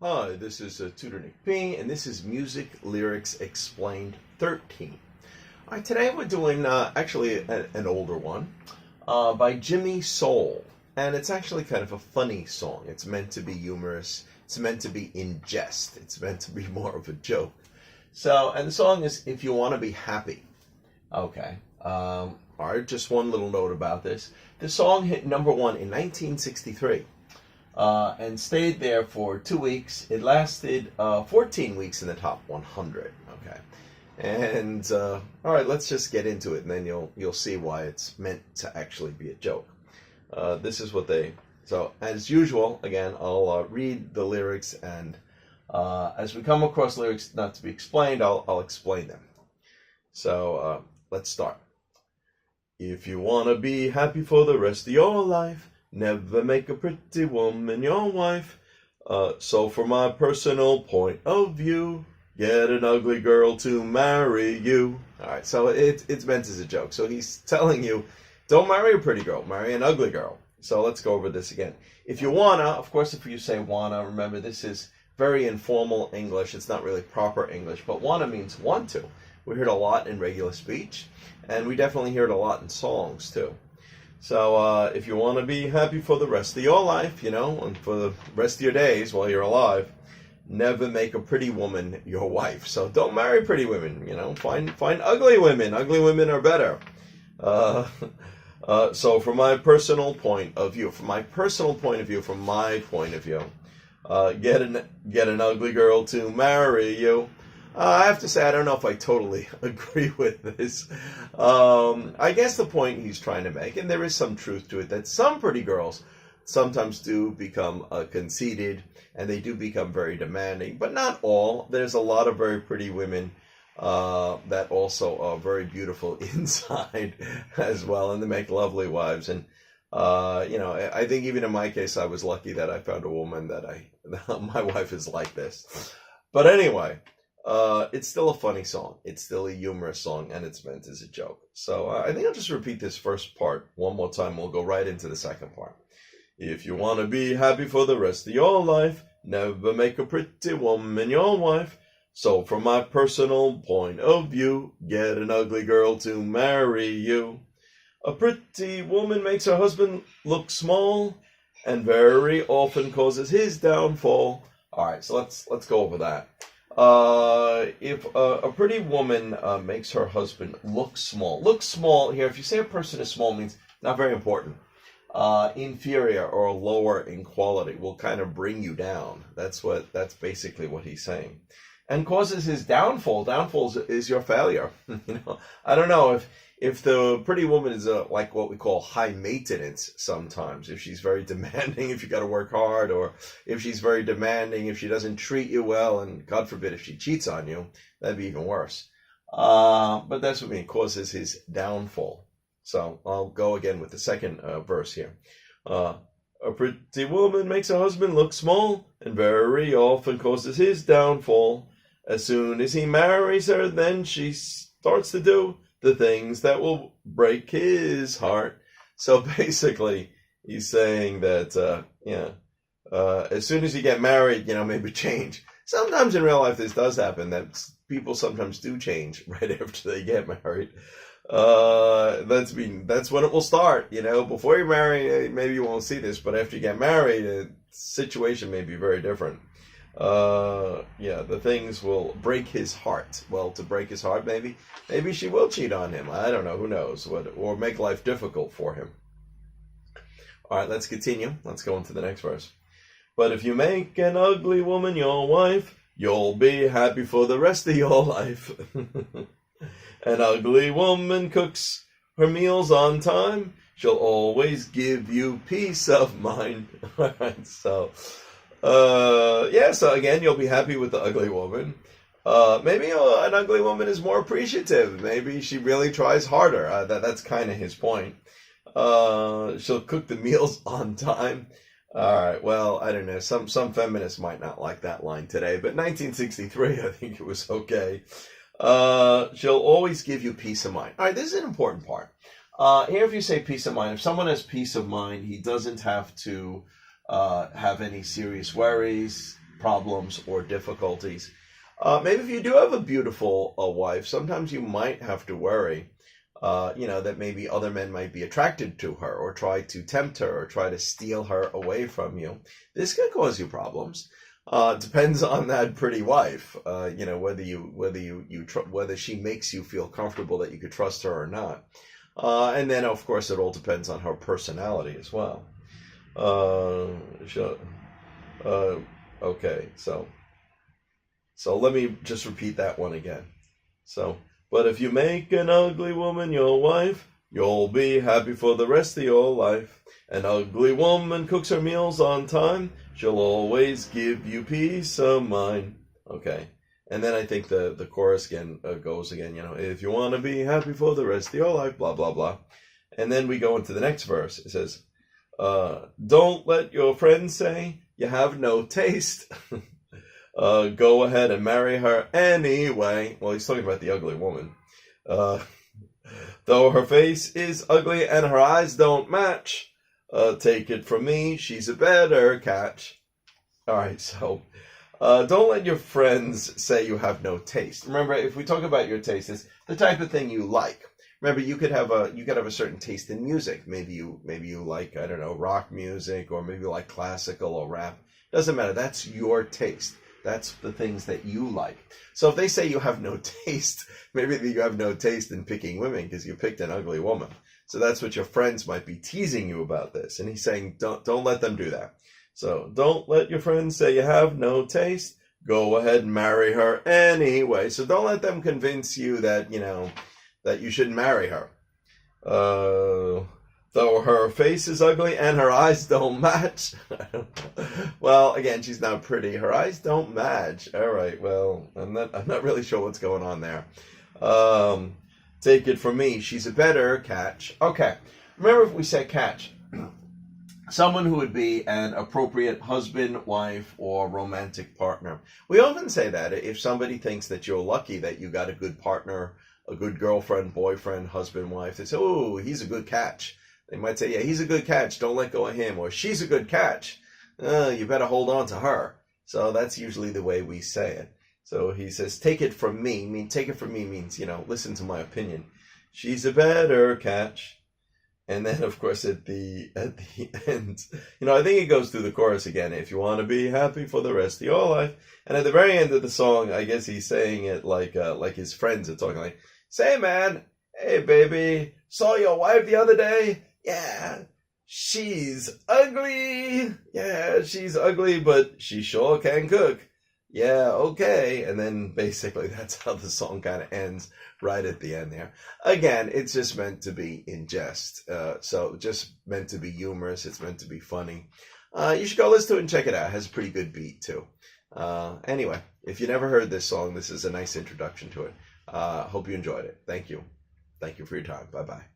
Hi, this is Tutor Nick P, and this is Music Lyrics Explained 13. All right, today we're doing actually an older one by Jimmy Soul, and it's actually kind of a funny song. It's meant to be humorous. It's meant to be in jest. It's meant to be more of a joke. So, and the song is "If You Want to Be Happy." Okay. All right, just one little note about this. The song hit number one in 1963. And stayed there for 2 weeks. It lasted 14 weeks in the top 100. Okay, and all right, let's just get into it, and then you'll see why it's meant to actually be a joke. This is what they. So as usual, again, I'll read the lyrics, and as we come across lyrics not to be explained, I'll explain them. So let's start. If you want to be happy for the rest of your life, never make a pretty woman your wife. So from my personal point of view, get an ugly girl to marry you. All right, so it's meant as a joke. So he's telling you, don't marry a pretty girl, marry an ugly girl. So let's go over this again. If you wanna, of course, if you say wanna, remember this is very informal English. It's not really proper English, but wanna means want to. We hear it a lot in regular speech, and we definitely hear it a lot in songs too. So if you want to be happy for the rest of your life, and for the rest of your days while you're alive, never make a pretty woman your wife. So don't marry pretty women, find ugly women. Ugly women are better. So from my personal point of view, get an ugly girl to marry you. I have to say, I don't know if I totally agree with this. I guess the point he's trying to make, and there is some truth to it, that some pretty girls sometimes do become conceited, and they do become very demanding, but not all. There's a lot of very pretty women that also are very beautiful inside as well, and they make lovely wives. And I think even in my case, I was lucky that I found a woman that my wife is like this. But anyway. It's still a funny song. It's still a humorous song, and it's meant as a joke. So I think I'll just repeat this first part one more time. We'll go right into the second part. If you want to be happy for the rest of your life, never make a pretty woman your wife. So from my personal point of view, get an ugly girl to marry you. A pretty woman makes her husband look small, and very often causes his downfall. All right, so let's go over that. If a pretty woman makes her husband look small here, if you say a person is small, means not very important, inferior or lower in quality, will kind of bring you down. That's basically what he's saying, and causes his downfall. Downfall is your failure. I don't know if the pretty woman is like what we call high maintenance sometimes, if she's very demanding, if you got to work hard, or if she's very demanding, if she doesn't treat you well, and God forbid if she cheats on you, that'd be even worse. But that's what I mean, causes his downfall. So I'll go again with the second verse here. A pretty woman makes her husband look small, and very often causes his downfall. As soon as he marries her, then she starts to do the things that will break his heart. So basically, he's saying that, as soon as you get married, maybe change. Sometimes in real life, this does happen, that people sometimes do change right after they get married. That's when it will start. Before you're married, maybe you won't see this, but after you get married, the situation may be very different. The things will break his heart. Well, to break his heart, maybe she will cheat on him. I don't know. Who knows? Or make life difficult for him. All right, let's continue. Let's go into the next verse. But if you make an ugly woman your wife, you'll be happy for the rest of your life. An ugly woman cooks her meals on time. She'll always give you peace of mind. All right, so again, you'll be happy with the ugly woman. Maybe an ugly woman is more appreciative. Maybe she really tries harder. That's kind of his point. She'll cook the meals on time. All right, well, I don't know. Some feminists might not like that line today, but 1963, I think it was okay. She'll always give you peace of mind. All right, this is an important part. Here, if you say peace of mind, if someone has peace of mind, he doesn't have to have any serious worries. problems or difficulties. Maybe if you do have a beautiful wife, sometimes you might have to worry, that maybe other men might be attracted to her or try to tempt her or try to steal her away from you. This can cause you problems. Depends on that pretty wife, whether she makes you feel comfortable that you could trust her or not. And then, of course, it all depends on her personality as well. Okay, so let me just repeat that one again. So, but if you make an ugly woman your wife, you'll be happy for the rest of your life. An ugly woman cooks her meals on time. She'll always give you peace of mind. Okay. And then I think the chorus again goes again, if you want to be happy for the rest of your life, blah, blah, blah. And then we go into the next verse. It says, don't let your friends say you have no taste. Go ahead and marry her anyway. Well, he's talking about the ugly woman. Though her face is ugly and her eyes don't match, take it from me, she's a better catch. All right, so don't let your friends say you have no taste. Remember, if we talk about your taste, it's the type of thing you like. Remember, you could have a certain taste in music. Maybe you like, I don't know, rock music, or maybe you like classical or rap. Doesn't matter. That's your taste. That's the things that you like. So if they say you have no taste, maybe you have no taste in picking women because you picked an ugly woman. So that's what your friends might be teasing you about this. And he's saying, don't let them do that. So don't let your friends say you have no taste. Go ahead and marry her anyway. So don't let them convince you that, that you shouldn't marry her. Though her face is ugly and her eyes don't match. Well, again, she's not pretty. Her eyes don't match. All right. Well, I'm not really sure what's going on there. Take it from me. She's a better catch. Okay. Remember, if we say catch, someone who would be an appropriate husband, wife, or romantic partner. We often say that if somebody thinks that you're lucky that you got a good partner, a good girlfriend, boyfriend, husband, wife, they say, oh, he's a good catch. They might say, yeah, he's a good catch. Don't let go of him. Or she's a good catch. You better hold on to her. So that's usually the way we say it. So he says, take it from me. Take it from me means, listen to my opinion. She's a better catch. And then, of course, at the end, I think it goes through the chorus again. If you want to be happy for the rest of your life. And at the very end of the song, I guess he's saying it like his friends are talking, like, say, man, hey, baby, saw your wife the other day? Yeah, she's ugly. Yeah, she's ugly, but she sure can cook. Yeah, okay. And then basically that's how the song kind of ends right at the end there. Again, it's just meant to be in jest. So just meant to be humorous. It's meant to be funny. You should go listen to it and check it out. It has a pretty good beat too. Anyway, if you never heard this song, this is a nice introduction to it. Hope you enjoyed it. Thank you. Thank you for your time. Bye-bye.